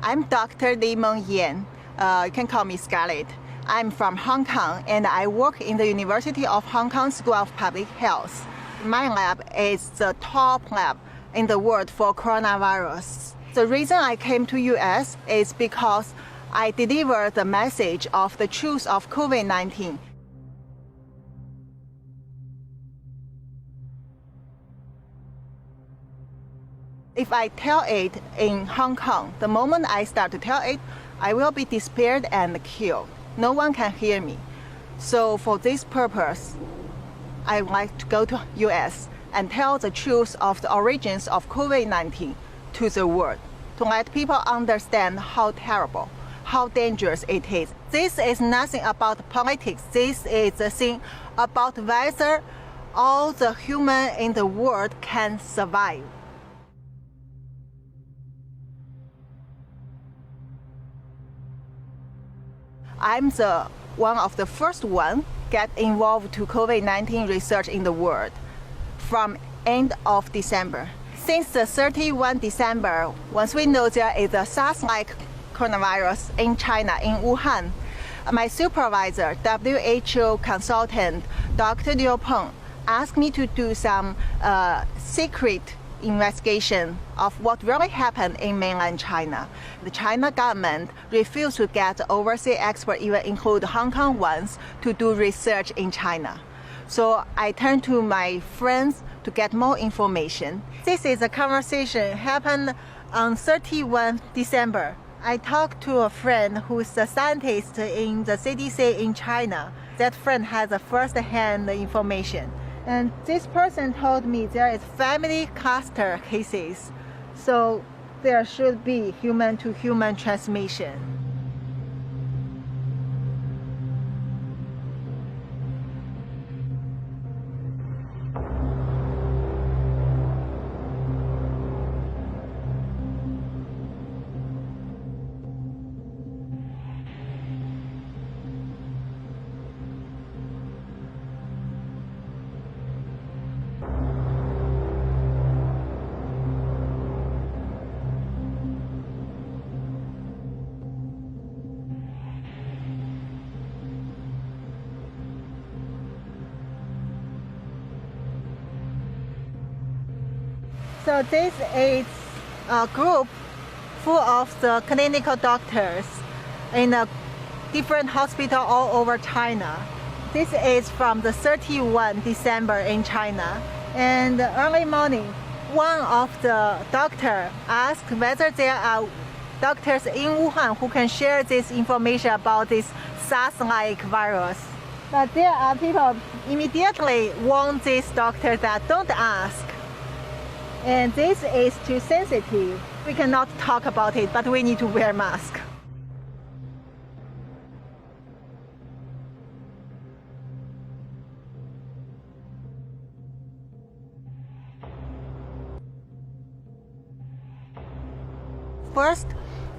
I'm Dr. 𝗔𝗵𝗹𝗶𝗩𝗂. You can call me Scarlett. I'm from Hong Kong, and I work in the University of Hong Kong School of Public Health. My lab is the top lab in the world for coronavirus. The reason I came to US is because I delivered the message of the truth of COVID-19. If I tell it in Hong Kong, the moment I start to tell it, I will be disappeared and killed. No one can hear me. So for this purpose, I would like to go to US and tell the truth of the origins of COVID-19 to the world, to let people understand how terrible, how dangerous it is. This is nothing about politics. This is a thing about whether all the human in the world can survive. I'm one of the first one get involved to COVID-19 research in the world from end of December. Since the 31 December, once we know there is a SARS-like coronavirus in China, in Wuhan, my supervisor, WHO consultant, Dr. 𝗔𝗵𝗹𝗶 asked me to do some secret investigation of what really happened in mainland China. The China government refused to get overseas experts, even include Hong Kong ones, to do research in China. So I turned to my friends to get more information. This is a conversation happened on 31 December. I talked to a friend who is a scientist in the CDC in China. That friend has a first-hand information. And this person told me there is family cluster cases, so there should be human-to-human transmission. So this is a group full of the clinical doctors in a different hospital all over China. This is from the 31 December in China. And early morning, one of the doctors asked whether there are doctors in Wuhan who can share this information about this SARS-like virus. But there are people immediately warn this doctor that don't ask. And this is too sensitive. We cannot talk about it, but we need to wear masks. First,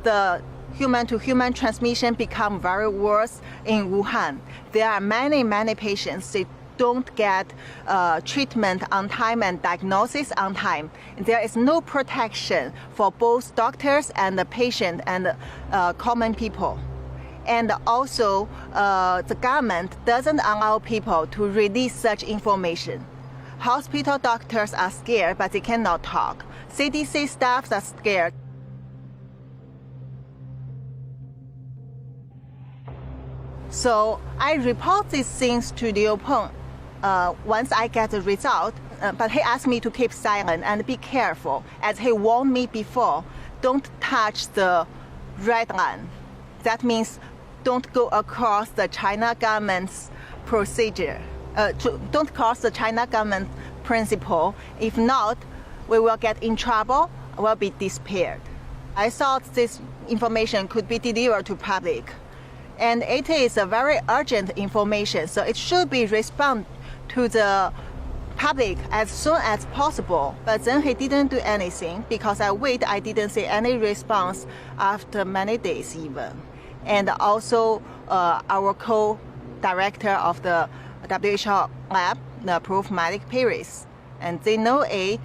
the human-to-human transmission become very worse in Wuhan. There are many patients that don't get treatment on time and diagnosis on time. There is no protection for both doctors and the patient and common people. And also, the government doesn't allow people to release such information. Hospital doctors are scared, but they cannot talk. CDC staffs are scared. So I report these things to 𝗔𝗵𝗹𝗶 once I get the result, but he asked me to keep silent and be careful, as he warned me before, don't touch the red line. That means don't go across the China government's procedure. Don't cross the China government principle. If not, we will get in trouble, will be disappeared. I thought this information could be delivered to public. And it is a very urgent information, so it should be responded to the public as soon as possible. But then he didn't do anything because I didn't see any response after many days even. And also our co-director of the WHO lab, the 𝗔𝗵𝗹𝗶𝗩𝗂, and they know it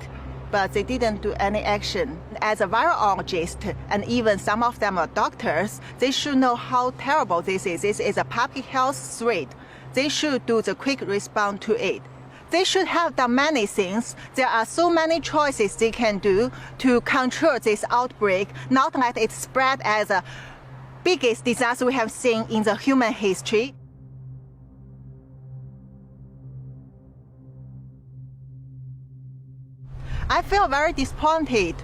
but they didn't do any action. As a virologist, and even some of them are doctors, they should know how terrible this is. This is a public health threat. They should do the quick response to it. They should have done many things. There are so many choices they can do to control this outbreak, not let it spread as the biggest disaster we have seen in the human history. I feel very disappointed,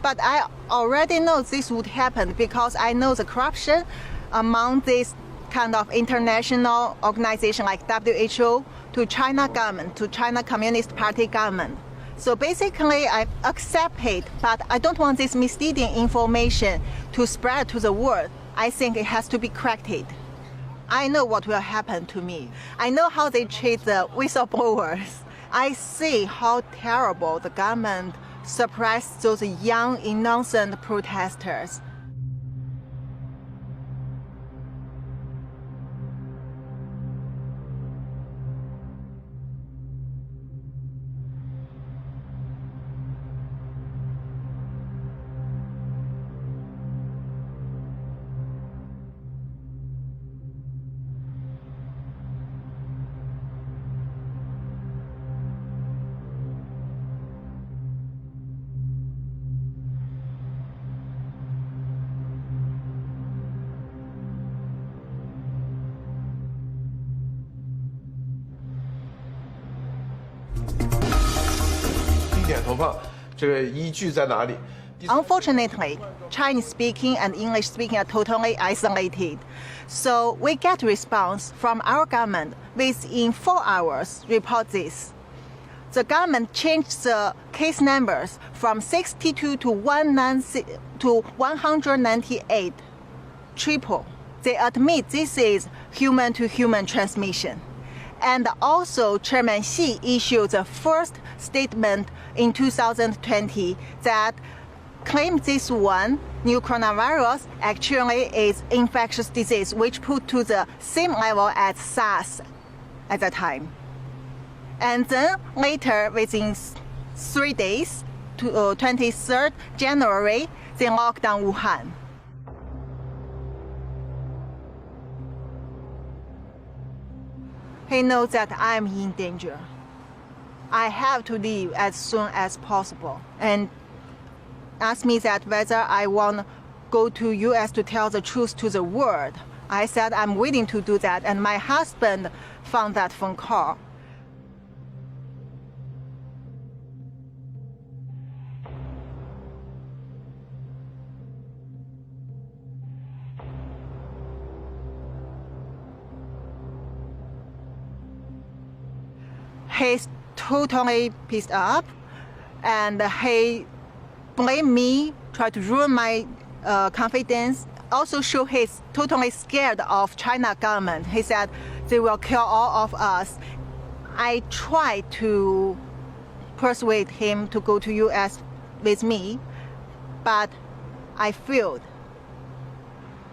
but I already know this would happen because I know the corruption among this kind of international organization like WHO, to China government, to China Communist Party government. So basically I accept it, but I don't want this misleading information to spread to the world. I think it has to be corrected. I know what will happen to me. I know how they treat the whistleblowers. I see how terrible the government suppressed those young, innocent protesters. Unfortunately, Chinese-speaking and English-speaking are totally isolated. So we get response from our government within 4 hours. Report this. The government changed the case numbers from 62 to 198 triple. They admit this is human-to-human transmission. And also, Chairman Xi issued the first statement in 2020 that claimed this one, new coronavirus, actually is infectious disease, which put to the same level as SARS at that time. And then later, within 3 days, to 23rd January, they locked down Wuhan. He knows that I'm in danger. I have to leave as soon as possible, and asked me that whether I want to go to US to tell the truth to the world. I said I'm willing to do that, and my husband found that phone call. He's totally pissed off, and he blamed me, tried to ruin my confidence. Also show he's totally scared of China government. He said they will kill all of us. I tried to persuade him to go to US with me, but I failed.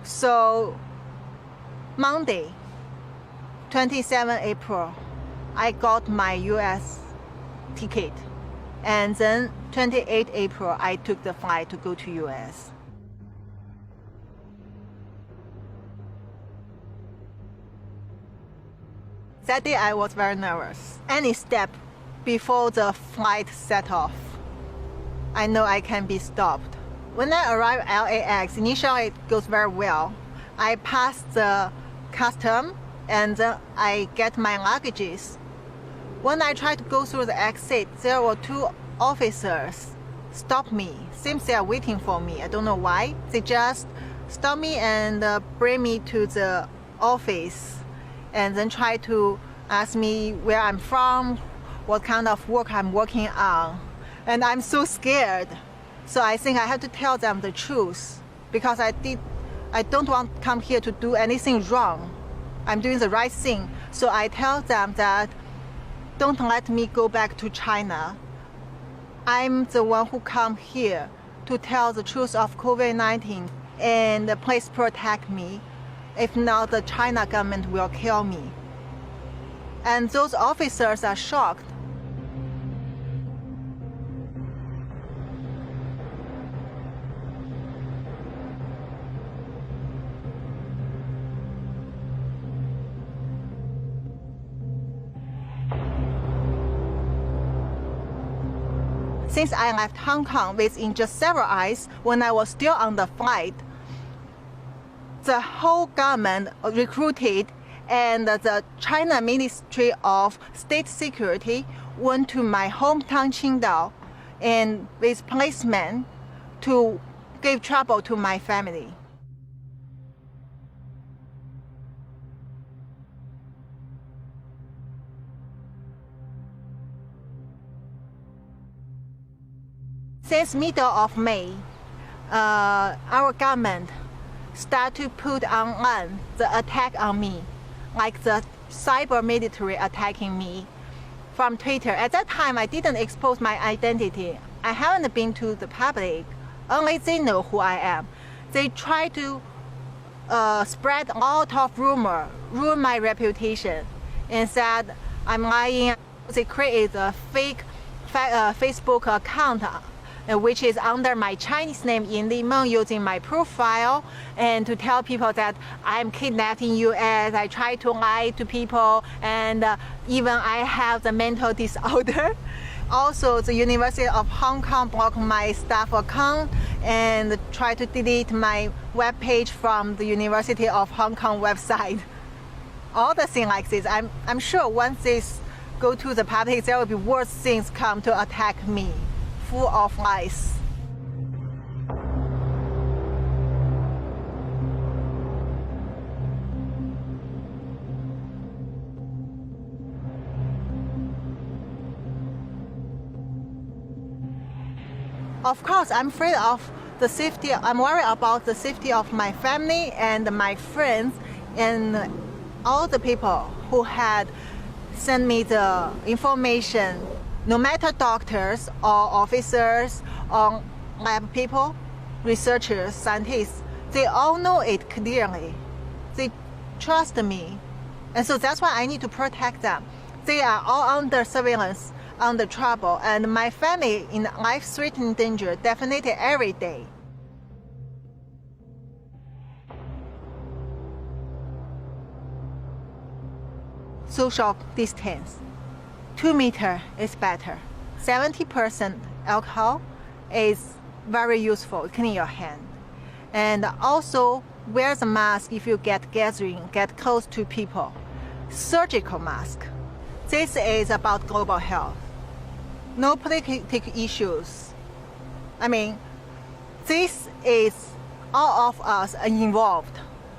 So Monday, 27 April, I got my US ticket, and then 28 April I took the flight to go to US. That day I was very nervous. Any step before the flight set off, I know I can be stopped. When I arrived at LAX, initially it goes very well. I passed the custom, and then I get my luggages. When I tried to go through the exit, there were 2 officers stop me. Seems they are waiting for me. I don't know why. They just stop me and bring me to the office, and then try to ask me where I'm from, what kind of work I'm working on. And I'm so scared. So I think I have to tell them the truth, because I don't want to come here to do anything wrong. I'm doing the right thing. So I tell them that don't let me go back to China. I'm the one who come here to tell the truth of COVID-19, and please protect me. If not, the China government will kill me. And those officers are shocked. since I left Hong Kong within just several hours when I was still on the flight, the whole government recruited and the China Ministry of State Security went to my hometown Qingdao and with policemen to give trouble to my family. Since middle of May, our government start to put online the attack on me, like the cyber military attacking me from Twitter. At that time, I didn't expose my identity. I haven't been to the public. Only they know who I am. They try to spread a lot of rumor, ruin my reputation, and said I'm lying. They create a fake Facebook account which is under my Chinese name 𝗵𝗔𝗶 using my profile, and to tell people that I'm kidnapped in US, I try to lie to people, and even I have the mental disorder. Also, the University of Hong Kong blocked my staff account and try to delete my webpage from the University of Hong Kong website. All the things like this, I'm sure once this go to the public, there will be worse things come to attack me, full of lies. Of course, I'm afraid of the safety. I'm worried about the safety of my family and my friends and all the people who had sent me the information. No matter doctors or officers or lab people, researchers, scientists, they all know it clearly. They trust me. And so that's why I need to protect them. They are all under surveillance, under trouble, and my family in life-threatening danger definitely every day. Social distance. 2 meters is better. 70% alcohol is very useful. Clean your hand. And also wear the mask if you get gathering, get close to people. Surgical mask. This is about global health. No political issues. I mean, this is all of us are involved.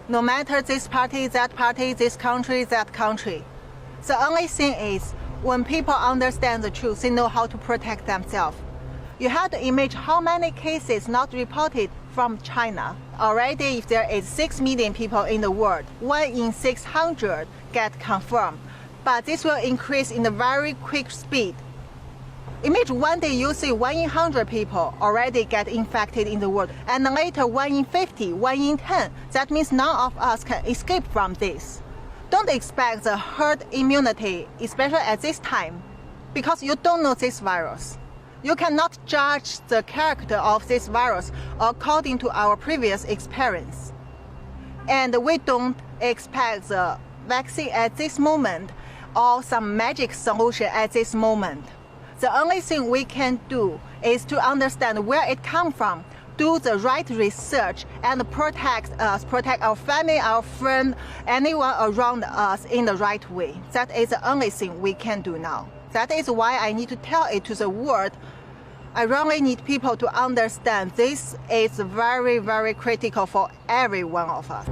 No matter this party, this country, that country. The only thing is, when people understand the truth, they know how to protect themselves. You have to imagine how many cases not reported from China. Already, if there is 6 million people in the world, 1 in 600 get confirmed. But this will increase in a very quick speed. Imagine one day you see 1 in 100 people already get infected in the world, and later 1 in 50, 1 in 10. That means none of us can escape from this. Don't expect the herd immunity, especially at this time, because you don't know this virus. You cannot judge the character of this virus according to our previous experience. And we don't expect the vaccine at this moment or some magic solution at this moment. The only thing we can do is to understand where it comes from, do the right research, and protect us, protect our family, our friend, anyone around us in the right way. That is the only thing we can do now. That is why I need to tell it to the world. I really need people to understand this is very, very critical for every one of us.